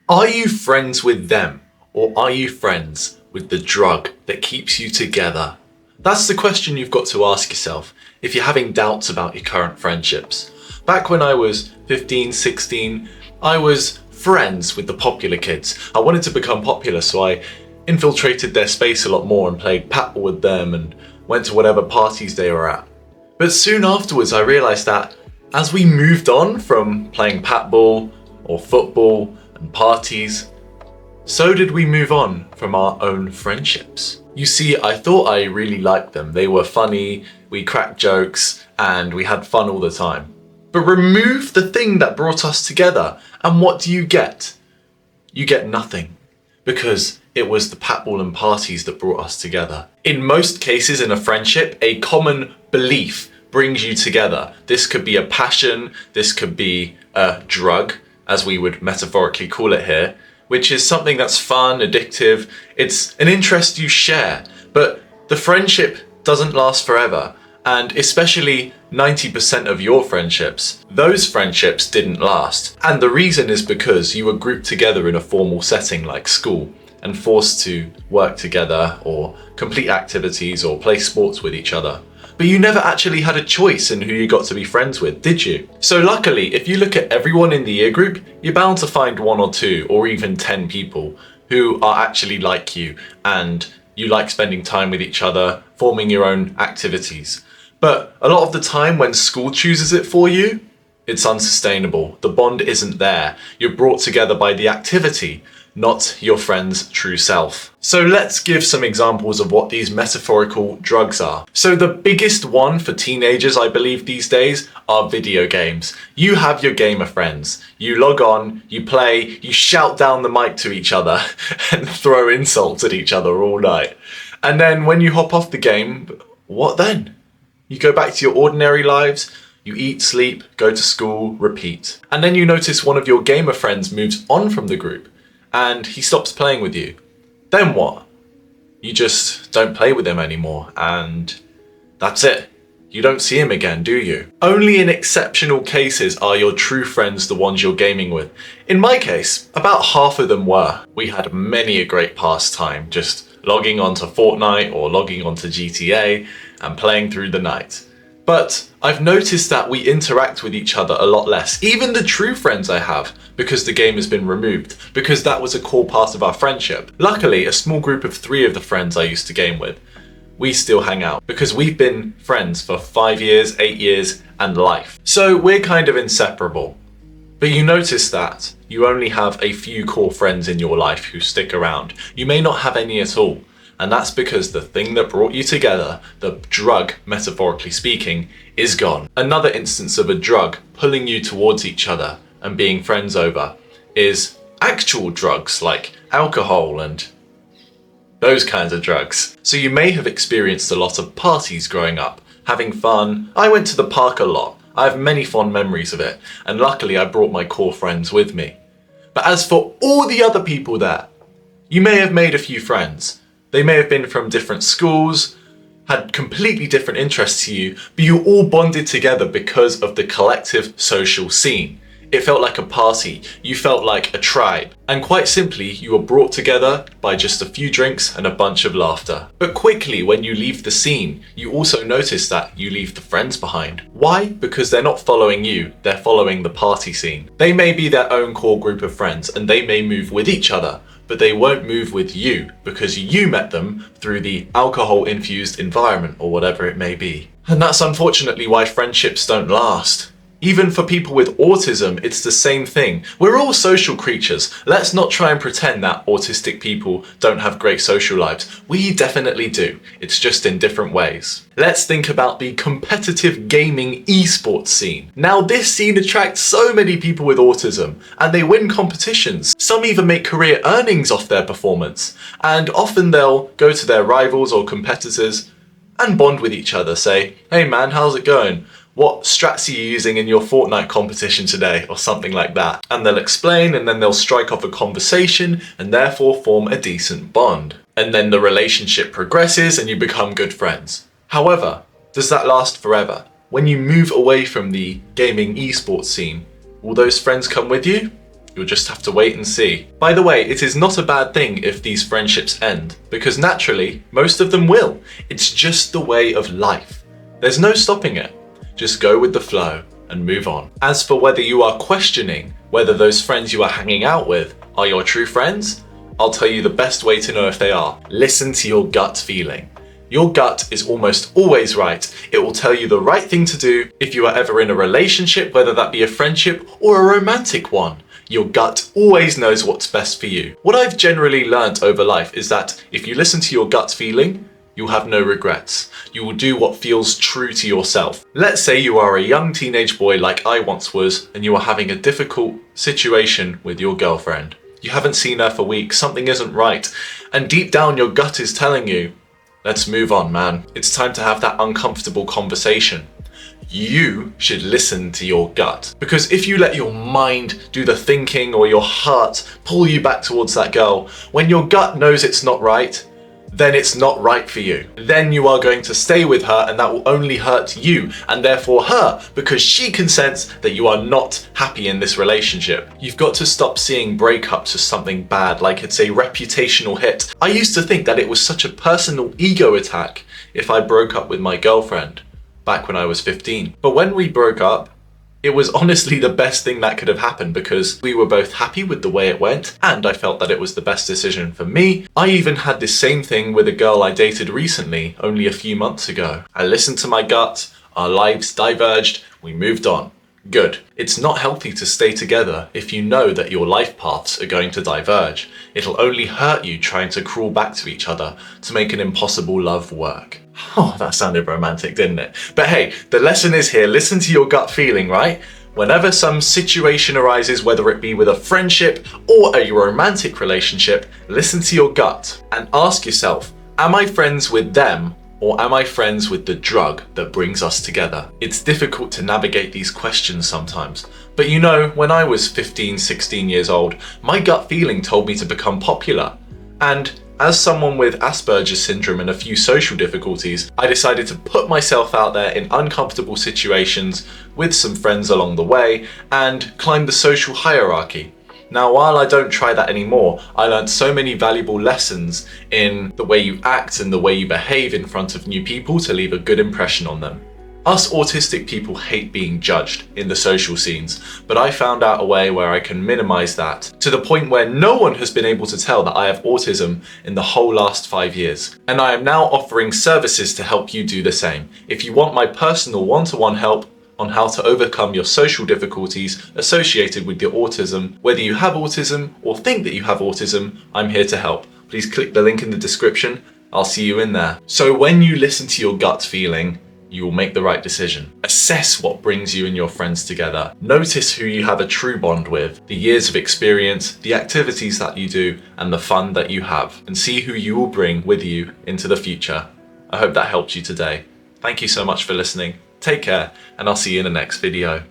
Are you friends with them, or are you friends with the drug that keeps you together? That's the question you've got to ask yourself if you're having doubts about your current friendships. Back when I was 15, 16, I was friends with the popular kids. I wanted to become popular, so I infiltrated their space a lot more and played patball with them and went to whatever parties they were at. But soon afterwards I realised that as we moved on from playing patball or football and parties, so did we move on from our own friendships. You see, I thought I really liked them. They were funny, we cracked jokes, and we had fun all the time. But remove the thing that brought us together, and what do you get? You get nothing, because it was the patball and parties that brought us together. In most cases in a friendship, a common belief brings you together. This could be a passion, this could be a drug, as we would metaphorically call it here, which is something that's fun, addictive. It's an interest you share, but the friendship doesn't last forever. And especially 90% of your friendships, those friendships didn't last. And the reason is because you were grouped together in a formal setting like school and forced to work together or complete activities or play sports with each other. But you never actually had a choice in who you got to be friends with, did you? So luckily, if you look at everyone in the year group, you're bound to find 1 or 2 or even 10 people who are actually like you and you like spending time with each other, forming your own activities. But a lot of the time when school chooses it for you, it's unsustainable. The bond isn't there. You're brought together by the activity, not your friend's true self. So let's give some examples of what these metaphorical drugs are. So the biggest one for teenagers, I believe these days, are video games. You have your gamer friends. You log on, you play, you shout down the mic to each other and throw insults at each other all night. And then when you hop off the game, what then? You go back to your ordinary lives, you eat, sleep, go to school, repeat. And then you notice one of your gamer friends moves on from the group and he stops playing with you. Then what? You just don't play with him anymore and that's it. You don't see him again, do you? Only in exceptional cases are your true friends the ones you're gaming with. In my case, about half of them were. We had many a great pastime, just logging onto Fortnite or logging onto GTA and playing through the night. But I've noticed that we interact with each other a lot less, even the true friends I have, because the game has been removed, because that was a core part of our friendship. Luckily, a small group of 3 of the friends I used to game with, we still hang out, because we've been friends for 5 years, 8 years, and life. So we're kind of inseparable. But you notice that you only have a few core friends in your life who stick around. You may not have any at all. And that's because the thing that brought you together, the drug, metaphorically speaking, is gone. Another instance of a drug pulling you towards each other and being friends over is actual drugs like alcohol and those kinds of drugs. So you may have experienced a lot of parties growing up, having fun. I went to the park a lot. I have many fond memories of it, and luckily I brought my core friends with me. But as for all the other people there, you may have made a few friends. They may have been from different schools, had completely different interests to you, but you all bonded together because of the collective social scene. It felt like a party, you felt like a tribe, and quite simply, you were brought together by just a few drinks and a bunch of laughter. But quickly, when you leave the scene, you also notice that you leave the friends behind. Why? Because they're not following you, they're following the party scene. They may be their own core group of friends, and they may move with each other, but they won't move with you because you met them through the alcohol-infused environment or whatever it may be. And that's unfortunately why friendships don't last. Even for people with autism, it's the same thing. We're all social creatures. Let's not try and pretend that autistic people don't have great social lives. We definitely do. It's just in different ways. Let's think about the competitive gaming esports scene. Now this scene attracts so many people with autism and they win competitions. Some even make career earnings off their performance. And often they'll go to their rivals or competitors and bond with each other. Say, hey man, how's it going? What strats are you using in your Fortnite competition today, or something like that. And they'll explain and then they'll strike off a conversation and therefore form a decent bond. And then the relationship progresses and you become good friends. However, does that last forever? When you move away from the gaming esports scene, will those friends come with you? You'll just have to wait and see. By the way, it is not a bad thing if these friendships end, because naturally, most of them will. It's just the way of life. There's no stopping it. Just go with the flow and move on. As for whether you are questioning whether those friends you are hanging out with are your true friends, I'll tell you the best way to know if they are. Listen to your gut feeling. Your gut is almost always right. It will tell you the right thing to do if you are ever in a relationship, whether that be a friendship or a romantic one. Your gut always knows what's best for you. What I've generally learned over life is that if you listen to your gut feeling, you'll have no regrets. You will do what feels true to yourself. Let's say you are a young teenage boy like I once was, and you are having a difficult situation with your girlfriend. You haven't seen her for weeks, something isn't right, and deep down your gut is telling you, let's move on, man. It's time to have that uncomfortable conversation. You should listen to your gut. Because if you let your mind do the thinking or your heart pull you back towards that girl, when your gut knows it's not right, then it's not right for you. Then you are going to stay with her, and that will only hurt you and therefore her, because she can sense that you are not happy in this relationship. You've got to stop seeing breakups as something bad, like it's a reputational hit. I used to think that it was such a personal ego attack if I broke up with my girlfriend back when I was 15. But when we broke up, it was honestly the best thing that could have happened, because we were both happy with the way it went, and I felt that it was the best decision for me. I even had this same thing with a girl I dated recently, only a few months ago. I listened to my gut, our lives diverged, we moved on. Good. It's not healthy to stay together if you know that your life paths are going to diverge. It'll only hurt you trying to crawl back to each other to make an impossible love work. Oh, that sounded romantic, didn't it? But hey, the lesson is here. Listen to your gut feeling, right? Whenever some situation arises, whether it be with a friendship or a romantic relationship, listen to your gut and ask yourself, am I friends with them? Or am I friends with the drug that brings us together? It's difficult to navigate these questions sometimes. But you know, when I was 15, 16 years old, my gut feeling told me to become popular. And as someone with Asperger's syndrome and a few social difficulties, I decided to put myself out there in uncomfortable situations with some friends along the way and climb the social hierarchy. Now, while I don't try that anymore, I learned so many valuable lessons in the way you act and the way you behave in front of new people to leave a good impression on them. Us autistic people hate being judged in the social scenes, but I found out a way where I can minimize that to the point where no one has been able to tell that I have autism in the whole last 5 years. And I am now offering services to help you do the same. If you want my personal one-to-one help on how to overcome your social difficulties associated with your autism, whether you have autism or think that you have autism, I'm here to help. Please click the link in the description. I'll see you in there. So when you listen to your gut feeling, you will make the right decision. Assess what brings you and your friends together. Notice who you have a true bond with, the years of experience, the activities that you do, and the fun that you have, and see who you will bring with you into the future. I hope that helped you today. Thank you so much for listening. Take care, and I'll see you in the next video.